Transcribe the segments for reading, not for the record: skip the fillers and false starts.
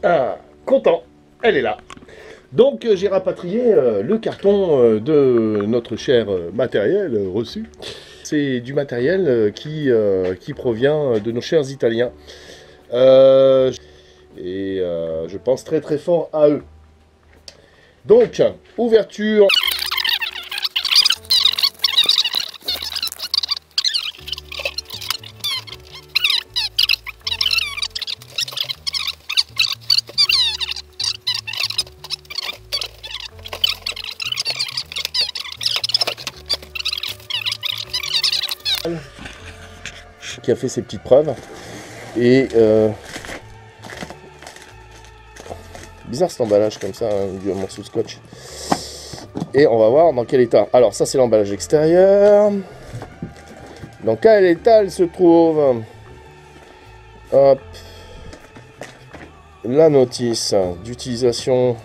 Ah, content, elle est là. Donc j'ai rapatrié le carton de notre cher matériel reçu. C'est du matériel qui provient de nos chers Italiens. Je pense très très fort à eux. Donc, ouverture. Qui a fait ses petites preuves. Et bizarre cet emballage comme ça, hein, du morceau de scotch. Et on va voir dans quel état. Alors ça c'est l'emballage extérieur. Dans quel état elle se trouve? Hop. La notice d'utilisation.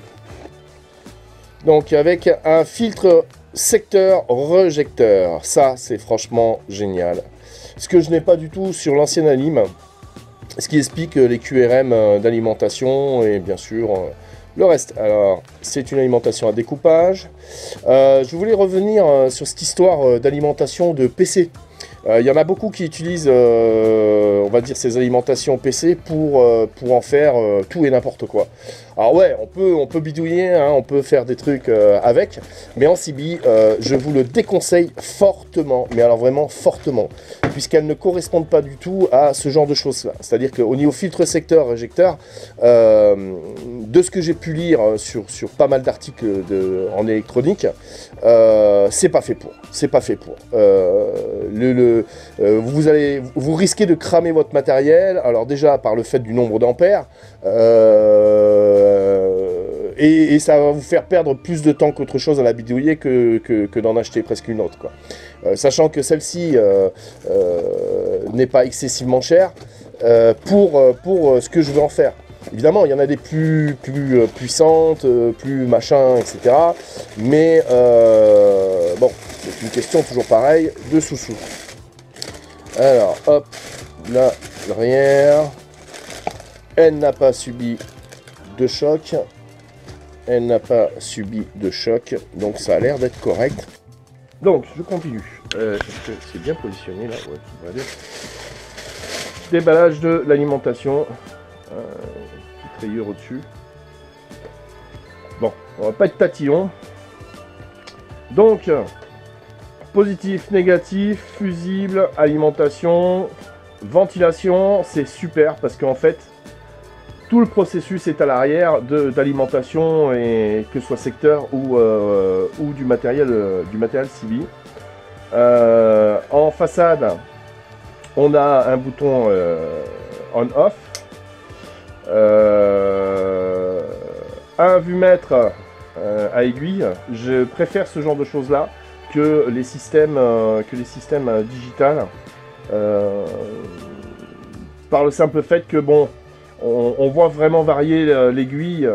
Donc avec un filtre secteur rejecteur. Ça c'est franchement génial. Ce que je n'ai pas du tout sur l'ancienne Alim. Ce qui explique les QRM d'alimentation et bien sûr le reste. Alors, c'est une alimentation à découpage. Je voulais revenir sur cette histoire d'alimentation de PC. Il y en a beaucoup qui utilisent, on va dire, ces alimentations PC pour en faire tout et n'importe quoi. Alors ouais, on peut bidouiller, hein, on peut faire des trucs avec, mais en CB, je vous le déconseille fortement, mais alors vraiment fortement, puisqu'elles ne correspondent pas du tout à ce genre de choses-là. C'est-à-dire qu'au niveau filtre secteur, réjecteur, de ce que j'ai pu lire sur pas mal d'articles en électronique, c'est pas fait pour. C'est pas fait pour. Vous risquez de cramer votre matériel, alors déjà par le fait du nombre d'ampères, et ça va vous faire perdre plus de temps qu'autre chose à la bidouiller que d'en acheter presque une autre, quoi. Sachant que celle-ci n'est pas excessivement chère pour ce que je veux en faire. Évidemment, il y en a des plus puissantes, plus machin, etc. Mais bon, c'est une question toujours pareille de sous-sous. Alors, hop, l'arrière. Elle n'a pas subi de choc. Elle n'a pas subi de choc. Donc ça a l'air d'être correct. Donc, je continue. Est-ce que c'est bien positionné là? Ouais, tout va aller. Déballage de l'alimentation. Petite rayure au-dessus. Bon, on va pas être tatillon. Donc, positif, négatif, fusible, alimentation, ventilation, c'est super parce qu'en fait, tout le processus est à l'arrière d'alimentation, et que ce soit secteur ou du matériel CB. En façade, on a un bouton on-off, un vumètre à aiguille. Je préfère ce genre de choses là que les systèmes digitales, par le simple fait que bon, on voit vraiment varier l'aiguille,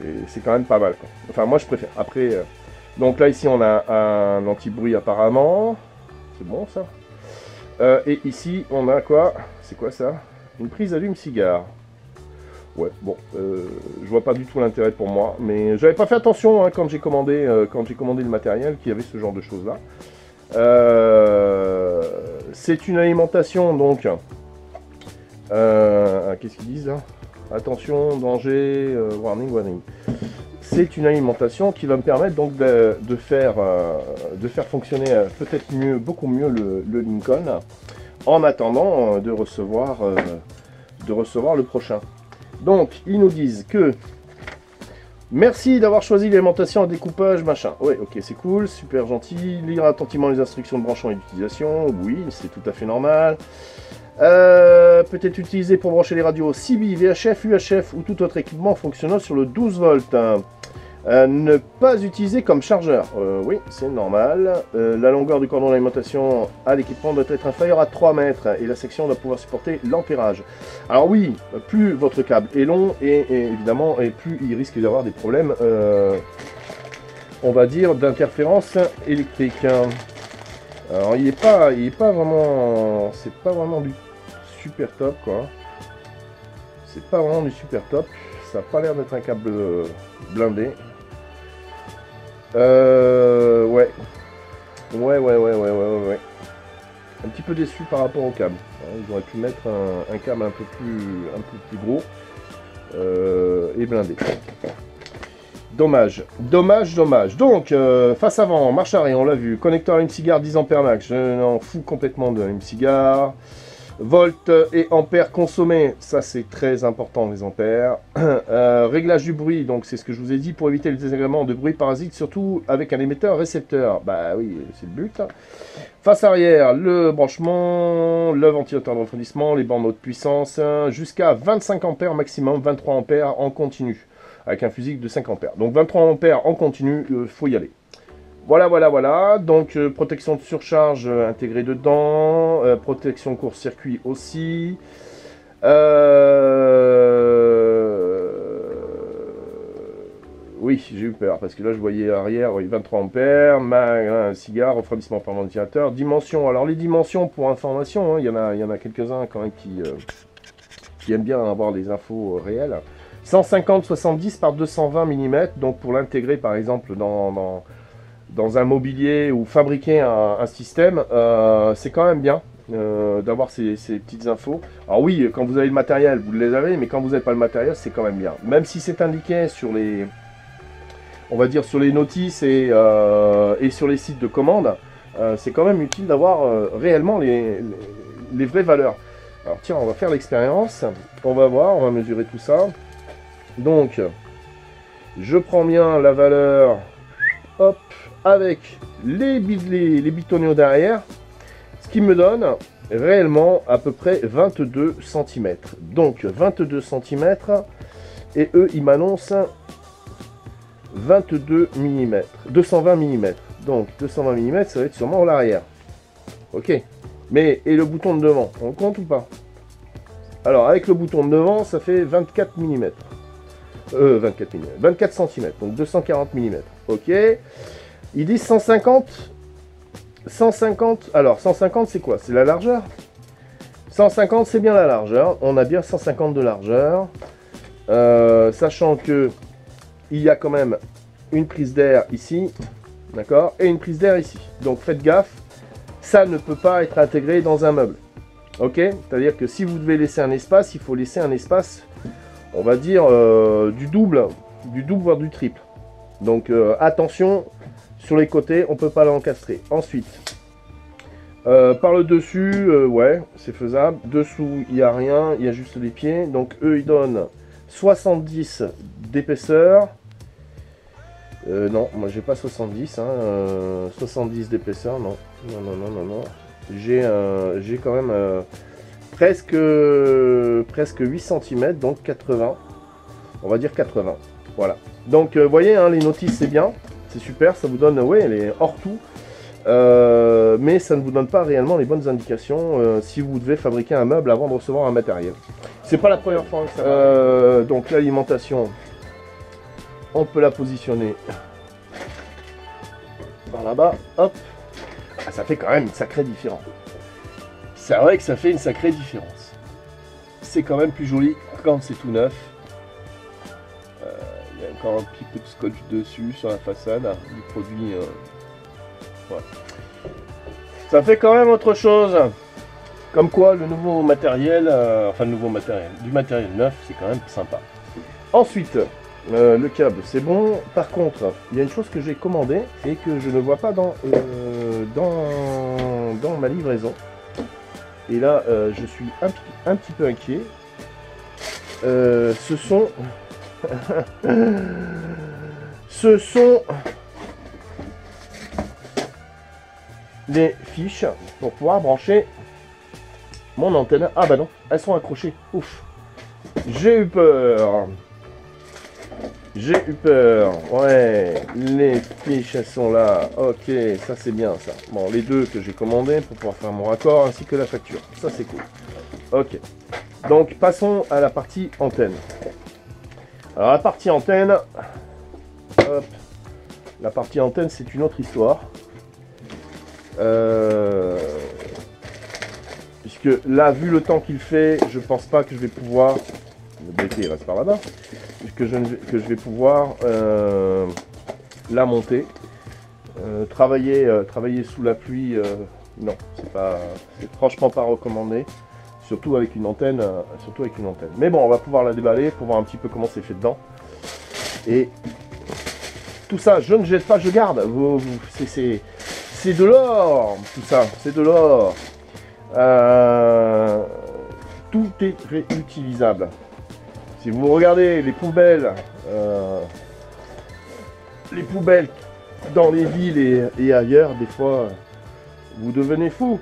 et c'est quand même pas mal, quoi. Enfin moi je préfère. Après, donc là ici on a un anti-bruit apparemment, c'est bon ça. Et ici on a quoi? C'est quoi ça? Une prise allume-cigare. Ouais, bon, je vois pas du tout l'intérêt pour moi, mais j'avais pas fait attention, hein, quand j'ai commandé le matériel, qu'il y avait ce genre de choses là. C'est une alimentation donc. Qu'est-ce qu'ils disent là? Attention, danger, warning. C'est une alimentation qui va me permettre donc de faire fonctionner peut-être mieux, beaucoup mieux le Lincoln, en attendant de recevoir le prochain. Donc ils nous disent que merci d'avoir choisi l'alimentation à découpage machin. Ouais, ok, c'est cool, super gentil. Lire attentivement les instructions de branchement et d'utilisation. Oui, c'est tout à fait normal. Peut être utilisé pour brancher les radios CB, VHF, UHF ou tout autre équipement fonctionnant sur le 12 volts. Ne pas utiliser comme chargeur. Oui, c'est normal. La longueur du cordon d'alimentation à l'équipement doit être inférieure à 3 mètres et la section doit pouvoir supporter l'ampérage. Alors oui, plus votre câble est long et évidemment, et plus il risque d'avoir des problèmes, on va dire, d'interférence électrique. Alors il est pas vraiment, c'est pas vraiment du super top, quoi. c'est pas vraiment du super top. Ça n'a pas l'air d'être un câble blindé. Ouais. Ouais. Un petit peu déçu par rapport au câble. Ils auraient pu mettre un câble un peu plus gros et blindé. Dommage. Donc, face avant, marche arrière, on l'a vu. Connecteur LM-Cigar 10 ampères max. Je m'en fous complètement de LM-Cigar. Volt et ampères consommés, ça c'est très important les ampères. Réglage du bruit, donc c'est ce que je vous ai dit pour éviter le désagrément de bruit parasite, surtout avec un émetteur récepteur. Bah oui, c'est le but. Face arrière, le branchement, le ventilateur de refroidissement, les bornes haute puissance, jusqu'à 25 ampères maximum, 23 ampères en continu, avec un fusible de 5 ampères. Donc 23 ampères en continu, faut y aller. Voilà. Donc, protection de surcharge intégrée dedans. Protection court-circuit aussi. Oui, j'ai eu peur parce que là, je voyais arrière, oui, 23 ampères. Un cigare, refroidissement par ventilateur. Dimension. Alors, les dimensions, pour information, hein, il y en a quelques-uns quand même qui aiment bien avoir des infos réelles. 150-70 par 220 mm. Donc, pour l'intégrer, par exemple, dans un mobilier ou fabriquer un système, c'est quand même bien d'avoir ces petites infos. Alors oui, quand vous avez le matériel, vous les avez, mais quand vous n'avez pas le matériel, c'est quand même bien. Même si c'est indiqué sur les, on va dire sur les notices et sur les sites de commande, c'est quand même utile d'avoir réellement les vraies valeurs. Alors tiens, on va faire l'expérience, on va voir, on va mesurer tout ça. Donc, je prends bien la valeur, hop, avec les bitonniaux derrière, ce qui me donne réellement à peu près 22 cm. Donc 22 cm, et eux ils m'annoncent 22 mm, 220 mm. Donc 220 mm, ça va être sûrement l'arrière. Ok, mais et le bouton de devant, on compte ou pas? Alors avec le bouton de devant, ça fait 24 mm. 24 cm, donc 240 mm. Ok. Il dit 150. Alors 150 c'est quoi? C'est la largeur. 150 c'est bien la largeur. On a bien 150 de largeur. Sachant que il y a quand même une prise d'air ici. D'accord? Et une prise d'air ici. Donc faites gaffe. Ça ne peut pas être intégré dans un meuble. Ok? C'est-à-dire que si vous devez laisser un espace, il faut laisser un espace, on va dire, du double voire du triple. Donc attention. Sur les côtés, on ne peut pas l'encastrer. Ensuite, par le dessus, ouais, c'est faisable. Dessous, il n'y a rien, il y a juste les pieds. Donc, eux, ils donnent 70 d'épaisseur. Non, moi, j'ai pas 70. 70 d'épaisseur, non. Non. J'ai quand même presque 8 cm, donc 80. On va dire 80. Voilà. Donc, vous voyez, hein, les notices, c'est bien. C'est super, ça vous donne, ouais, elle est hors tout, mais ça ne vous donne pas réellement les bonnes indications si vous devez fabriquer un meuble avant de recevoir un matériel. C'est pas la première fois que ça va. Donc l'alimentation, on peut la positionner par là-bas, hop. Ah, ça fait quand même une sacrée différence. C'est vrai que ça fait une sacrée différence. C'est quand même plus joli quand c'est tout neuf. Il y a encore un petit peu de scotch dessus sur la façade du produit. Ouais. Ça fait quand même autre chose. Comme quoi le nouveau matériel, du matériel neuf, c'est quand même sympa. Ensuite, le câble, c'est bon. Par contre, il y a une chose que j'ai commandée et que je ne vois pas dans ma livraison. Et là, je suis un petit peu inquiet. Ce sont les fiches pour pouvoir brancher mon antenne. Ah bah non, elles sont accrochées. Ouf. J'ai eu peur. Ouais, les fiches elles sont là. Ok, ça c'est bien ça. Bon, les deux que j'ai commandés pour pouvoir faire mon raccord ainsi que la facture. Ça c'est cool. Ok. Donc passons à la partie antenne. Alors la partie antenne, hop, la partie antenne c'est une autre histoire. Puisque là, vu le temps qu'il fait, je pense pas que je vais pouvoir le briquet il reste par là-bas, que je vais pouvoir la monter. Travailler sous la pluie, non, c'est franchement pas recommandé, surtout avec une antenne, Mais bon, on va pouvoir la déballer pour voir un petit peu comment c'est fait dedans. Et tout ça, je ne jette pas, je garde. C'est de l'or, tout ça, c'est de l'or. Tout est réutilisable. Si vous regardez les poubelles dans les villes et ailleurs, des fois, vous devenez fou.